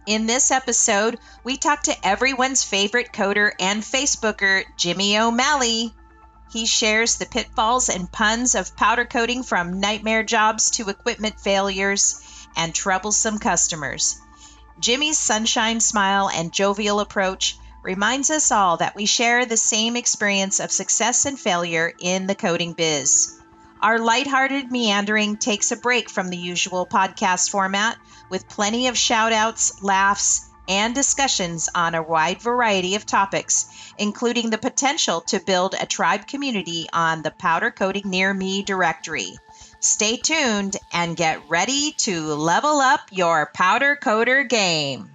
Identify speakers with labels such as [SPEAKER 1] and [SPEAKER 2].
[SPEAKER 1] In this episode, we talk to everyone's favorite coder and Facebooker, Jimmy O'Malley. He shares the pitfalls and puns of powder coating, from nightmare jobs to equipment failures and troublesome customers. Jimmy's sunshine smile and jovial approach reminds us all that we share the same experience of success and failure in the coding biz. Our lighthearted meandering takes a break from the usual podcast format, with plenty of shout-outs, laughs, and discussions on a wide variety of topics, including the potential to build a tribe community on the Powder Coating Near Me directory. Stay tuned and get ready to level up your powder coater game.